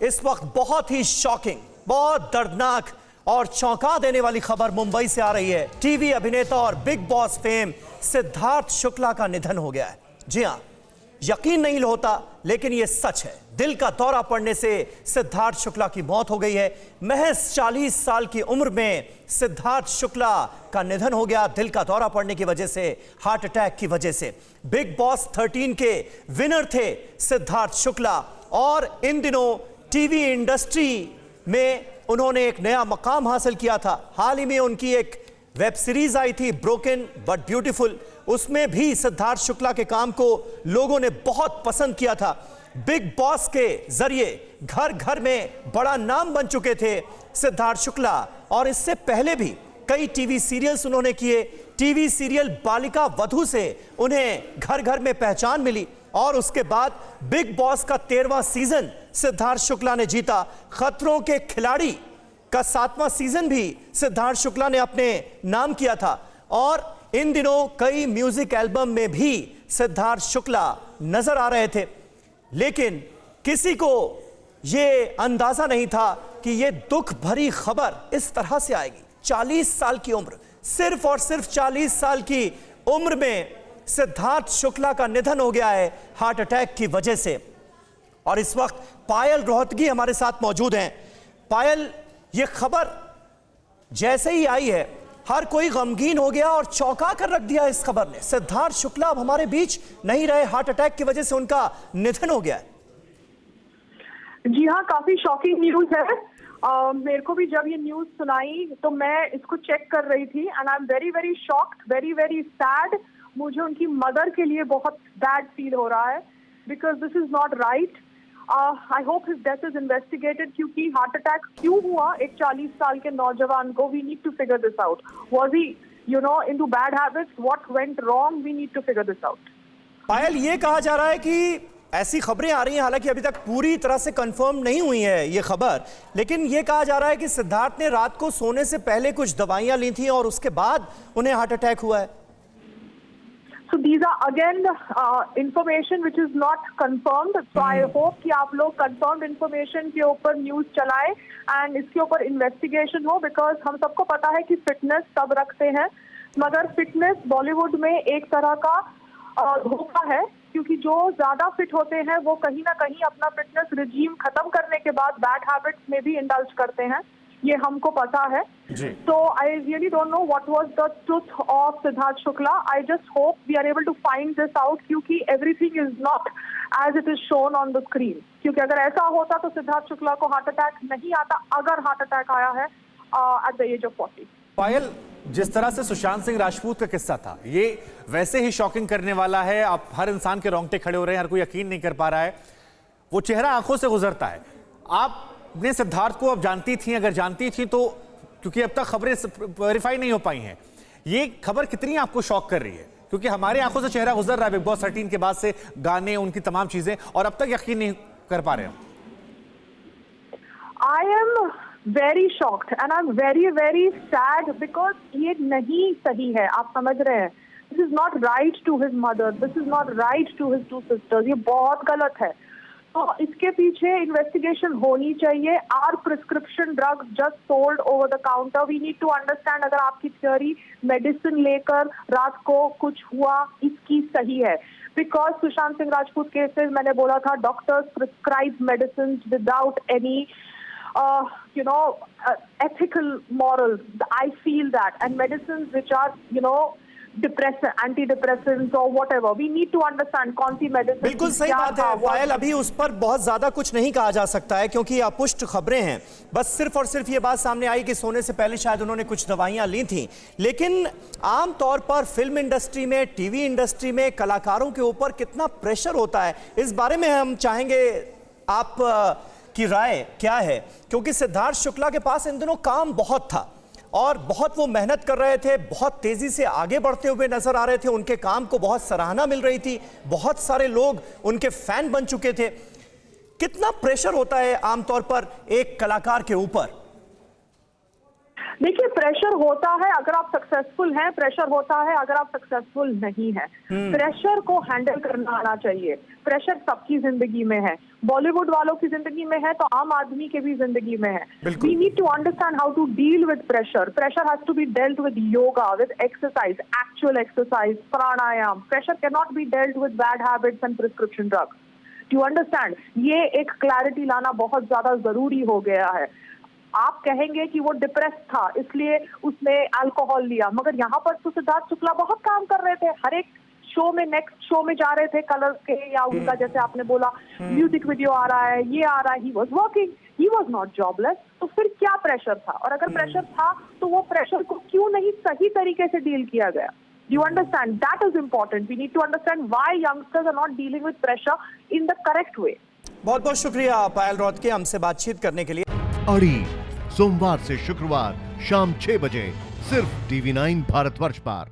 इस वक्त बहुत ही शॉकिंग, बहुत दर्दनाक और चौंका देने वाली खबर मुंबई से आ रही है। टीवी अभिनेता और big boss fame Siddharth Shukla का निधन हो गया है। जी हां, यकीन नहीं होता लेकिन यह सच है। दिल का दौरा पड़ने से सिद्धार्थ शुक्ला की मौत हो गई है। महज 40 साल की उम्र में सिद्धार्थ शुक्ला का निधन हो गया, दिल का दौरा पड़ने की वजह से, हार्ट अटैक की वजह से। बिग बॉस 13 के विनर थे सिद्धार्थ शुक्ला और इन दिनों टीवी इंडस्ट्री में उन्होंने एक नया मकाम हासिल किया था। हाल ही में उनकी एक वेब सीरीज आई थी ब्रोकन बट ब्यूटीफुल, उसमें भी सिद्धार्थ शुक्ला के काम को लोगों ने बहुत पसंद किया था। बिग बॉस के जरिए घर घर में बड़ा नाम बन चुके थे सिद्धार्थ शुक्ला और इससे पहले भी कई टीवी सीरियल्स उन्होंने किए। टीवी सीरियल बालिका वधू से उन्हें घर घर में पहचान मिली और उसके बाद बिग बॉस का 13वां सीजन सिद्धार्थ शुक्ला ने जीता। खतरों के खिलाड़ी का 7वां सीजन भी सिद्धार्थ शुक्ला ने अपने नाम किया था और इन दिनों कई म्यूजिक एल्बम में भी सिद्धार्थ शुक्ला नजर आ रहे थे। लेकिन किसी को यह अंदाजा नहीं था कि यह दुख भरी खबर इस तरह से आएगी। 40 साल की उम्र, सिर्फ और सिर्फ 40 साल की उम्र में सिद्धार्थ शुक्ला का निधन हो गया है हार्ट अटैक की वजह से। और इस वक्त पायल रोहतगी हमारे साथ मौजूद हैं। पायल, यह खबर जैसे ही आई है हर कोई गमगीन हो गया और चौंका कर रख दिया इस खबर ने। सिद्धार्थ शुक्ला अब हमारे बीच नहीं रहे, हार्ट अटैक की वजह से उनका निधन हो गया है। जी हाँ, काफी शॉकिंग न्यूज है। मेरे को भी जब ये न्यूज सुनाई तो मैं इसको चेक कर रही थी and I am very very shocked, very very sad. मुझे उनकी मदर के लिए बहुत बैड फील हो रहा है because this is not right. I hope his death is investigated क्योंकि हार्ट अटैक क्यों हुआ एक 40 साल के नौजवान को, we need to figure this out. Was he into bad habits, what went wrong, we need to figure this out. Payal, ये कहा जा रहा है कि ऐसी खबरें आ रही हैं, हालांकि अभी तक पूरी तरह से कंफर्म नहीं हुई है ये खबर, लेकिन ये कहा जा रहा है कि सिद्धार्थ ने रात को सोने से पहले कुछ दवाइयां ली थी और उसके बाद उन्हें हार्ट अटैक हुआ है। So these are again information which is not confirmed. So I hope कि आप लोग confirmed information के ऊपर न्यूज चलाएं and इसके ऊपर इन्वेस्टिगेशन हो because हम सबको पता है कि फिटनेस सब रखते हैं मगर फिटनेस बॉलीवुड में एक तरह का धोखा है क्योंकि जो ज्यादा फिट होते हैं वो कहीं ना कहीं अपना फिटनेस रिजीम खत्म करने के बाद बैड हैबिट्स में भी इंडल्ज करते हैं, ये हमको पता है। So I really don't know what was the truth of Siddharth Shukla. I just hope we are able to find this out क्योंकि everything is not as it is shown on the screen. क्योंकि अगर ऐसा होता तो सिद्धार्थ शुक्ला को heart attack नहीं आता अगर हार्ट अटैक आया है at the age of 40. पायल, जिस तरह से सुशांत सिंह राजपूत का किस्सा था ये वैसे ही शॉकिंग करने वाला है। आप हर इंसान के रोंगटे खड़े हो रहे हैं, हर कोई यकीन नहीं कर पा रहा है। वो चेहरा आंखों से गुजरता है। आपने सिद्धार्थ को अब जानती थी, अगर जानती थी तो, क्योंकि अब तक खबरें वेरीफाई नहीं हो पाई हैं, ये खबर कितनी आपको शॉक कर रही है? क्योंकि हमारे आंखों से चेहरा गुजर रहा है बिग बॉस 13 के बाद से, गाने, उनकी तमाम चीजें, और अब तक यकीन नहीं कर पा रहे हैं। I am very shocked and I'm very very sad because ये नहीं सही है, आप समझ रहे हैं। This is not right to his mother, this is not right to his two sisters, ये बहुत गलत है। तो इसके पीछे इन्वेस्टिगेशन होनी चाहिए। Are prescription drug just sold over the counter? We need to understand अगर आपकी थ्योरी मेडिसिन लेकर रात को कुछ हुआ इसकी सही है बिकॉज सुशांत सिंह राजपूत केसेस मैंने बोला था doctors prescribe medicine without any ethical morals. I feel that, and medicines which are depressant, antidepressants or whatever, we need to understand कौन सी medicine। बिल्कुल सही बात है पायल, अभी उस पर बहुत ज्यादा कुछ नहीं कहा जा सकता है क्योंकि अपुष्ट खबरें हैं। बस सिर्फ और सिर्फ ये बात सामने आई कि सोने से पहले शायद उन्होंने कुछ दवाइयां ली थी। लेकिन आमतौर पर फिल्म इंडस्ट्री में, टीवी इंडस्ट्री में कलाकारों के ऊपर कितना प्रेशर होता है, इस बारे में हम चाहेंगे आप की राय क्या है, क्योंकि सिद्धार्थ शुक्ला के पास इन दिनों काम बहुत था और बहुत वो मेहनत कर रहे थे, बहुत तेजी से आगे बढ़ते हुए नजर आ रहे थे, उनके काम को बहुत सराहना मिल रही थी, बहुत सारे लोग उनके फैन बन चुके थे। कितना प्रेशर होता है आमतौर पर एक कलाकार के ऊपर? देखिए, प्रेशर होता है अगर आप सक्सेसफुल हैं, प्रेशर होता है अगर आप सक्सेसफुल नहीं हैं। प्रेशर को हैंडल करना आना चाहिए। प्रेशर सबकी जिंदगी में है, बॉलीवुड वालों की जिंदगी में है तो आम आदमी के भी जिंदगी में है। We need to understand how to deal with pressure. Pressure has to be dealt with yoga, with exercise, actual exercise, pranayama. Pressure can not be dealt with bad habits and prescription drugs. Do you understand? ये एक clarity लाना बहुत ज्यादा जरूरी हो गया है। आप कहेंगे कि वो डिप्रेस था इसलिए उसने अल्कोहल लिया, मगर यहाँ पर तो सिद्धार्थ शुक्ला बहुत काम कर रहे थे। हर एक शो में, नेक्स्ट शो में जा रहे थे कलर के, या उनका जैसे आपने बोला म्यूजिक वीडियो आ रहा है, ये आ रहा है। He was working, he was not jobless. तो फिर क्या प्रेशर था? और अगर प्रेशर था तो वो प्रेशर को क्यों नहीं सही तरीके से डील किया गया? You understand? That is important. We need to understand why youngsters are not dealing with pressure in the correct way. बहुत बहुत शुक्रिया पायल रौतके हमसे बातचीत करने के लिए। अड़ी सोमवार से शुक्रवार शाम 6 बजे सिर्फ TV9 भारतवर्ष पर।